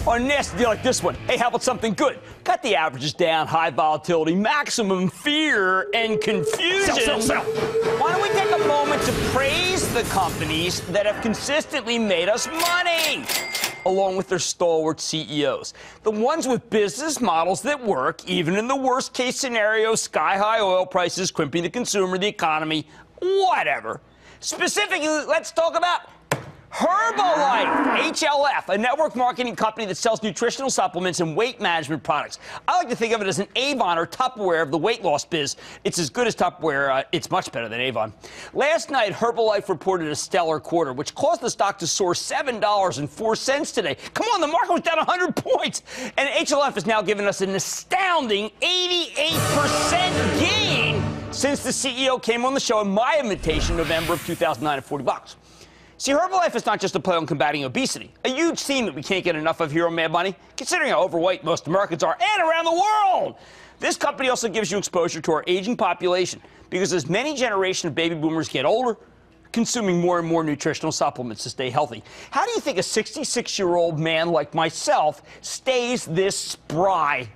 On a nasty deal like this one, hey, how about something good? Got the averages down, high volatility, maximum fear and confusion. Sell. Why don't we take a moment to praise the companies that have consistently made us money, along with their stalwart CEOs. The ones with business models that work, even in the worst case scenario, sky-high oil prices, crimping the consumer, the economy, whatever. Specifically, let's talk about Herbalife, HLF, a network marketing company that sells nutritional supplements and weight management products. I like to think of it as an Avon or Tupperware of the weight loss biz. It's as good as Tupperware. It's much better than Avon. Last night, Herbalife reported a stellar quarter, which caused the stock to soar $7.04 today. Come on, the market was down 100 points. And HLF has now given us an astounding 88% gain since the CEO came on the show in my invitation in November of 2009 at $40. See, Herbalife is not just a play on combating obesity, a huge theme that we can't get enough of here on Mad Money, considering how overweight most Americans are and around the world. This company also gives you exposure to our aging population, because as many generations of baby boomers get older, consuming more and more nutritional supplements to stay healthy. How do you think a 66-year-old man like myself stays this spry?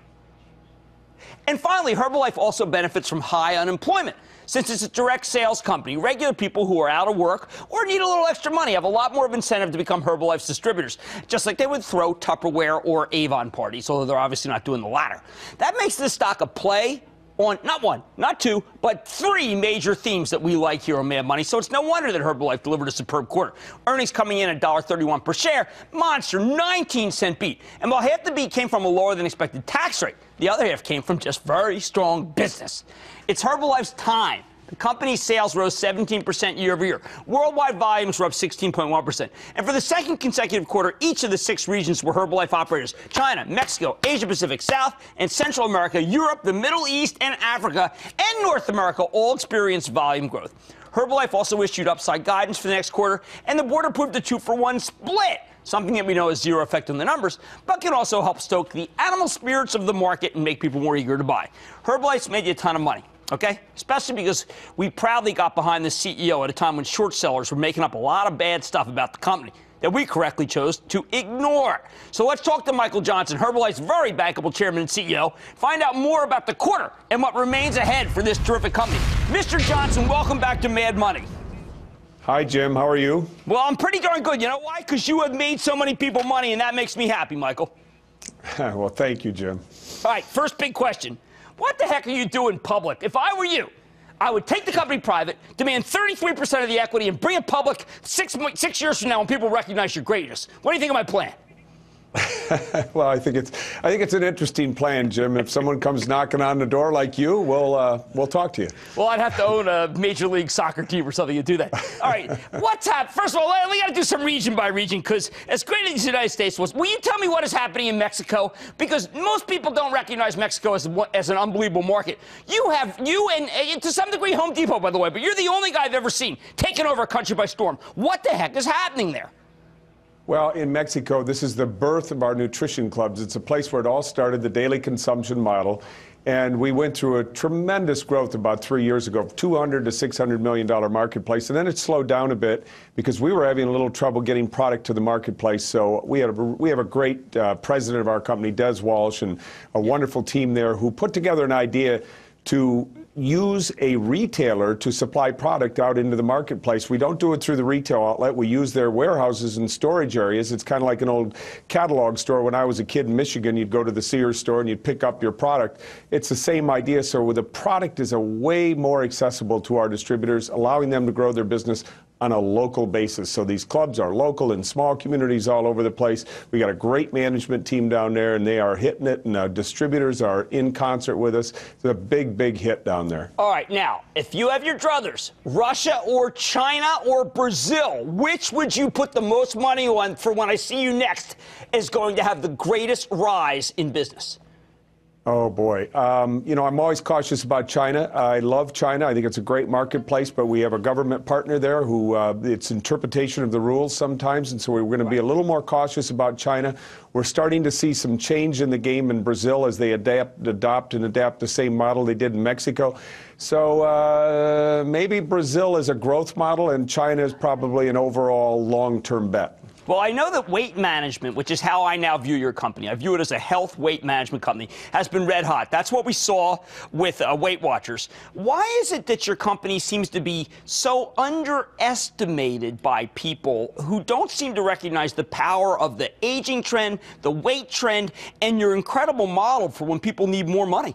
And finally, Herbalife also benefits from high unemployment. Since it's a direct sales company, regular people who are out of work or need a little extra money have a lot more of incentive to become Herbalife's distributors, just like they would throw Tupperware or Avon parties, although they're obviously not doing the latter. That makes this stock a play on not one, not two, but three major themes that we like here on Mad Money. So it's no wonder that Herbalife delivered a superb quarter. Earnings coming in at $1.31 per share, monster 19-cent beat. And while half the beat came from a lower than expected tax rate, the other half came from just very strong business. It's Herbalife's time. The company's sales rose 17% year over year. Worldwide volumes were up 16.1%. And for the second consecutive quarter, each of the 6 regions were Herbalife operators: China, Mexico, Asia Pacific, South and Central America, Europe, the Middle East and Africa, and North America all experienced volume growth. Herbalife also issued upside guidance for the next quarter, and the board approved a 2-for-1 split, something that we know has zero effect on the numbers, but can also help stoke the animal spirits of the market and make people more eager to buy. Herbalife's made you a ton of money. Okay? Especially because we proudly got behind the CEO at a time when short sellers were making up a lot of bad stuff about the company that we correctly chose to ignore. So let's talk to Michael Johnson, Herbalife's very bankable chairman and CEO, find out more about the quarter and what remains ahead for this terrific company. Mr. Johnson, welcome back to Mad Money. Hi, Jim. How are you? Well, I'm pretty darn good. You know why? Because you have made so many people money, and that makes me happy, Michael. Well, thank you, Jim. All right, first big question. What the heck are you doing public? If I were you, I would take the company private, demand 33% of the equity, and bring it public 6 years from now when people recognize your greatness. What do you think of my plan? Well, I think it's an interesting plan, Jim. If someone comes knocking on the door like you, we'll talk to you. Well, I'd have to own a Major League Soccer team or something to do that. All right, what's happening? First of all, we got to do some region by region, because as great as the United States was, will you tell me what is happening in Mexico? Because most people don't recognize Mexico as an unbelievable market. You and to some degree Home Depot, by the way, but you're the only guy I've ever seen taking over a country by storm. What the heck is happening there? Well, in Mexico, this is the birth of our nutrition clubs. It's a place where it all started, the daily consumption model. And we went through a tremendous growth about 3 years ago, $200 to $600 million marketplace. And then it slowed down a bit because we were having a little trouble getting product to the marketplace. So we have a great president of our company, Des Walsh, and a wonderful team there who put together an idea to use a retailer to supply product out into the marketplace. We don't do it through the retail outlet. We use their warehouses and storage areas. It's kind of like an old catalog store. When I was a kid in Michigan, you'd go to the Sears store and you'd pick up your product. It's the same idea. So the product is a way more accessible to our distributors, allowing them to grow their business on a local basis. So these clubs are local in small communities all over the place. We got a great management team down there, and they are hitting it, and our distributors are in concert with us. It's a big, big hit down there. All right, now, if you have your druthers, Russia or China or Brazil, which would you put the most money on for when I see you next is going to have the greatest rise in business? Oh, boy. You know, I'm always cautious about China. I love China. I think it's a great marketplace, but we have a government partner there who it's interpretation of the rules sometimes, and so we're going to be a little more cautious about China. We're starting to see some change in the game in Brazil as they adopt the same model they did in Mexico. So maybe Brazil is a growth model, and China is probably an overall long-term bet. Well, I know that weight management, which is how I now view your company, I view it as a health weight management company, has been red hot. That's what we saw with Weight Watchers. Why is it that your company seems to be so underestimated by people who don't seem to recognize the power of the aging trend, the weight trend, and your incredible model for when people need more money?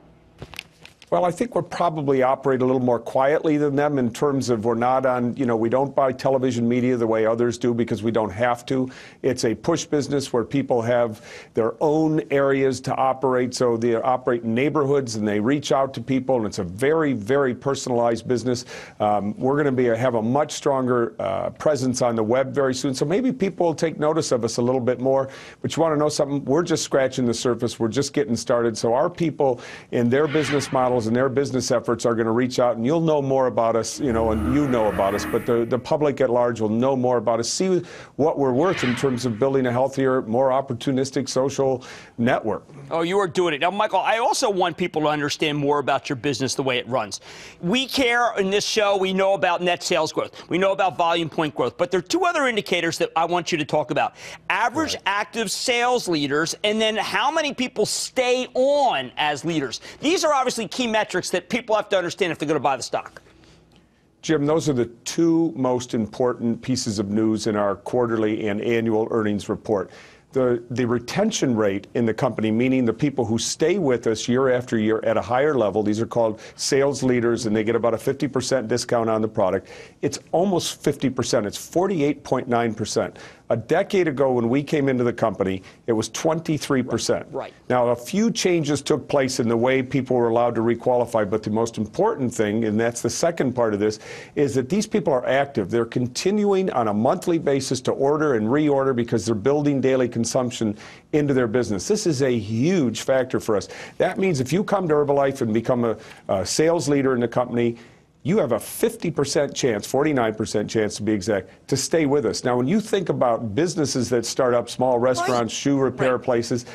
Well, I think we're probably operate a little more quietly than them in terms of we're not on, we don't buy television media the way others do because we don't have to. It's a push business where people have their own areas to operate. So they operate in neighborhoods and they reach out to people, and it's a very, very personalized business. We're going to have a much stronger presence on the web very soon. So maybe people will take notice of us a little bit more. But you want to know something? We're just scratching the surface. We're just getting started. So our people in their business model and their business efforts are going to reach out, and you'll know more about us, and you know about us, but the public at large will know more about us, see what we're worth in terms of building a healthier, more opportunistic social network. Oh, you are doing it. Now, Michael, I also want people to understand more about your business, the way it runs. We care in this show, we know about net sales growth. We know about volume point growth. But there are two other indicators that I want you to talk about. Average active sales leaders, and then how many people stay on as leaders. These are obviously key metrics that people have to understand if they're going to buy the stock. Jim, those are the two most important pieces of news in our quarterly and annual earnings report. The retention rate in the company, meaning the people who stay with us year after year at a higher level, these are called sales leaders, and they get about a 50% discount on the product. It's almost 50%. It's 48.9%. A decade ago, when we came into the company, it was 23%. Right. Now, a few changes took place in the way people were allowed to requalify, but the most important thing, and that's the second part of this, is that these people are active. They're continuing on a monthly basis to order and reorder because they're building daily consumption into their business. This is a huge factor for us. That means if you come to Herbalife and become a sales leader in the company, you have a 50% chance, 49% chance to be exact, to stay with us. Now, when you think about businesses that start up, small restaurants, shoe repair places,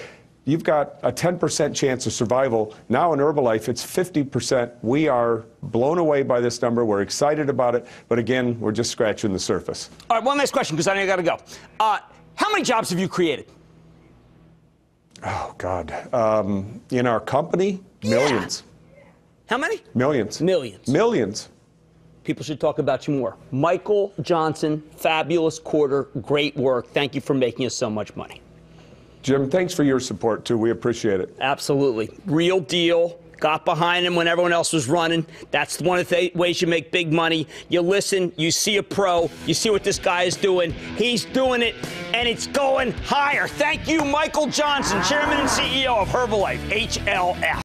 you've got a 10% chance of survival. Now in Herbalife, it's 50%. We are blown away by this number. We're excited about it. But again, we're just scratching the surface. All right, one last question, because I know you got to go. How many jobs have you created? Oh, God. In our company, millions. How many? Millions. Millions. Millions. People should talk about you more. Michael Johnson, fabulous quarter, great work. Thank you for making us so much money. Jim, thanks for your support, too. We appreciate it. Absolutely. Real deal. Got behind him when everyone else was running. That's one of the ways you make big money. You listen, you see a pro, you see what this guy is doing. He's doing it, and it's going higher. Thank you, Michael Johnson, Chairman and CEO of Herbalife, HLF.